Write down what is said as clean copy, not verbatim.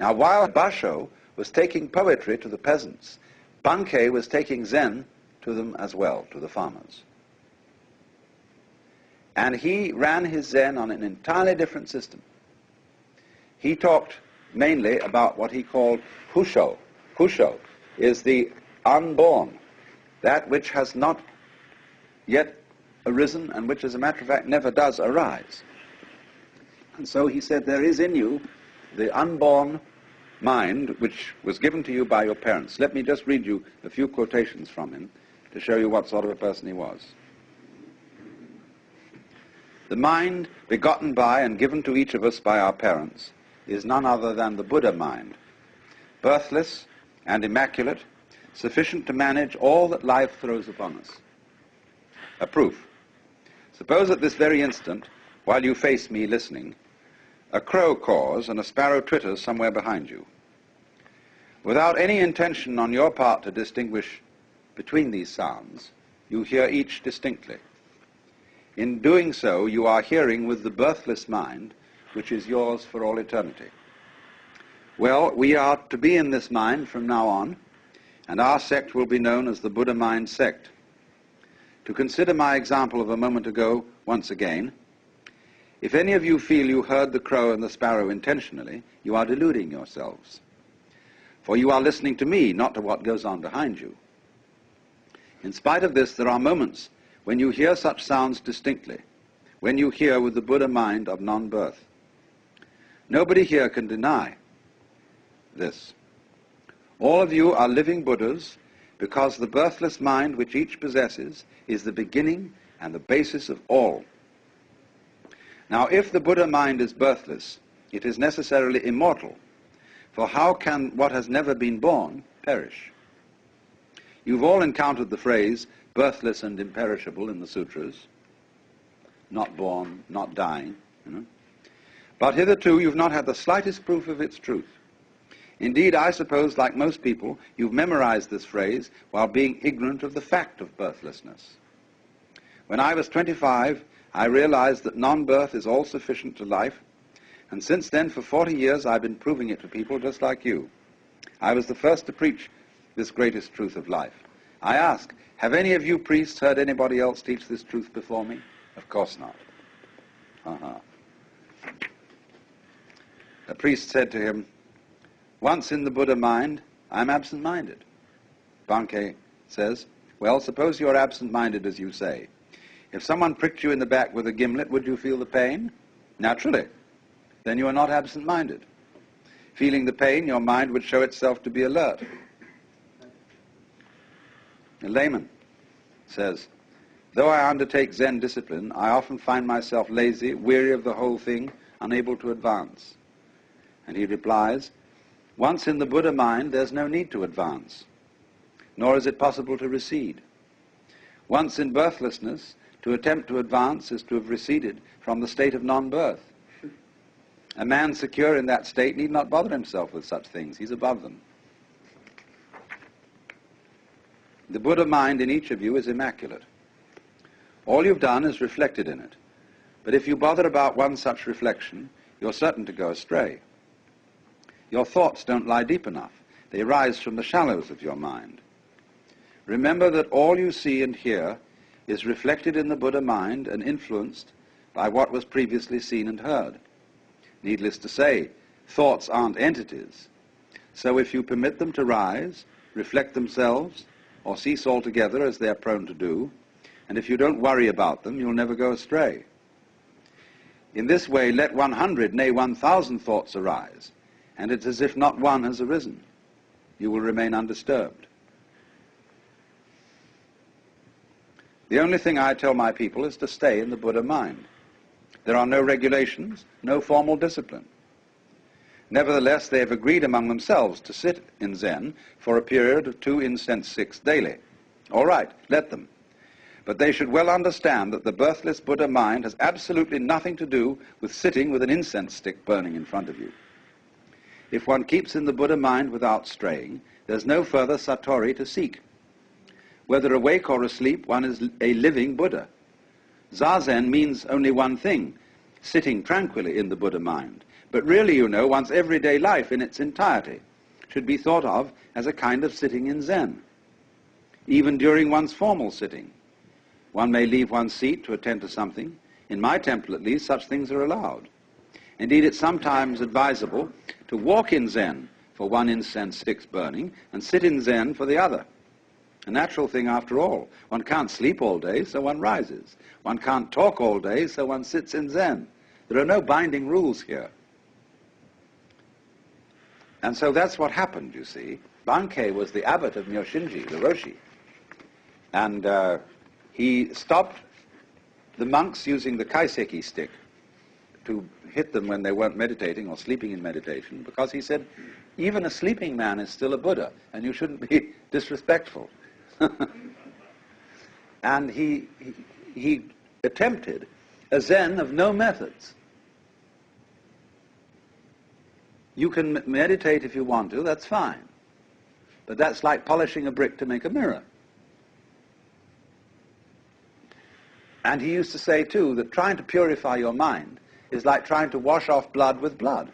Now, while Basho was taking poetry to the peasants, Bankei was taking Zen to them as well, to the farmers. And he ran his Zen on an entirely different system. He talked mainly about what he called Husho. Husho is the unborn, that which has not yet arisen and which, as a matter of fact, never does arise. And so he said, there is in you the unborn mind which was given to you by your parents. Let me just read you a few quotations from him to show you what sort of a person he was. The mind begotten by and given to each of us by our parents is none other than the Buddha mind, birthless and immaculate, sufficient to manage all that life throws upon us. A proof. Suppose at this very instant, while you face me listening, a crow caws and a sparrow twitters somewhere behind you. Without any intention on your part to distinguish between these sounds, you hear each distinctly. In doing so, you are hearing with the birthless mind, which is yours for all eternity. Well, we are to be in this mind from now on, and our sect will be known as the Buddha Mind Sect. To consider my example of a moment ago once again, if any of you feel you heard the crow and the sparrow intentionally, you are deluding yourselves. For you are listening to me, not to what goes on behind you. In spite of this, there are moments when you hear such sounds distinctly, when you hear with the Buddha mind of non-birth. Nobody here can deny this. All of you are living Buddhas because the birthless mind which each possesses is the beginning and the basis of all. Now, if the Buddha mind is birthless, it is necessarily immortal, for how can what has never been born perish? You've all encountered the phrase, birthless and imperishable, in the sutras. Not born, not dying, But hitherto you've not had the slightest proof of its truth. Indeed, I suppose, like most people, you've memorized this phrase while being ignorant of the fact of birthlessness. When I was 25, I realized that non-birth is all sufficient to life, and since then, for 40 years, I've been proving it to people just like you. I was the first to preach this greatest truth of life. I ask, have any of you priests heard anybody else teach this truth before me? Of course not. A priest said to him, once in the Buddha mind, I'm absent-minded. Bankei says, well, suppose you're absent-minded as you say. If someone pricked you in the back with a gimlet, would you feel the pain? Naturally. Then you are not absent-minded. Feeling the pain, your mind would show itself to be alert. A layman says, though I undertake Zen discipline, I often find myself lazy, weary of the whole thing, unable to advance. And he replies, once in the Buddha mind, there's no need to advance, nor is it possible to recede. Once in birthlessness, to attempt to advance is to have receded from the state of non-birth. A man secure in that state need not bother himself with such things. He's above them. The Buddha mind in each of you is immaculate. All you've done is reflected in it. But if you bother about one such reflection, you're certain to go astray. Your thoughts don't lie deep enough. They rise from the shallows of your mind. Remember that all you see and hear is reflected in the Buddha mind and influenced by what was previously seen and heard. Needless to say, thoughts aren't entities. So if you permit them to rise, reflect themselves, or cease altogether as they are prone to do, and if you don't worry about them, you'll never go astray. In this way, let 100, nay 1,000 thoughts arise, and it's as if not one has arisen. You will remain undisturbed. The only thing I tell my people is to stay in the Buddha mind. There are no regulations, no formal discipline. Nevertheless, they have agreed among themselves to sit in Zen for a period of 2 incense sticks daily. All right, let them. But they should well understand that the birthless Buddha mind has absolutely nothing to do with sitting with an incense stick burning in front of you. If one keeps in the Buddha mind without straying, there's no further satori to seek. Whether awake or asleep, one is a living Buddha. Zazen means only one thing, sitting tranquilly in the Buddha mind. But really, you know, one's everyday life in its entirety should be thought of as a kind of sitting in Zen. Even during one's formal sitting, one may leave one's seat to attend to something. In my temple, at least, such things are allowed. Indeed, it's sometimes advisable to walk in Zen for one incense stick's burning and sit in Zen for the other. A natural thing after all. One can't sleep all day, so one rises. One can't talk all day, so one sits in Zen. There are no binding rules here. And so that's what happened, you see. Bankei was the abbot of Myoshinji, the Roshi. And he stopped the monks using the kaiseki stick to hit them when they weren't meditating or sleeping in meditation, because he said, even a sleeping man is still a Buddha, and you shouldn't be disrespectful. And he attempted a Zen of no methods. You can meditate if you want to, that's fine. But that's like polishing a brick to make a mirror. And he used to say, too, that trying to purify your mind is like trying to wash off blood with blood.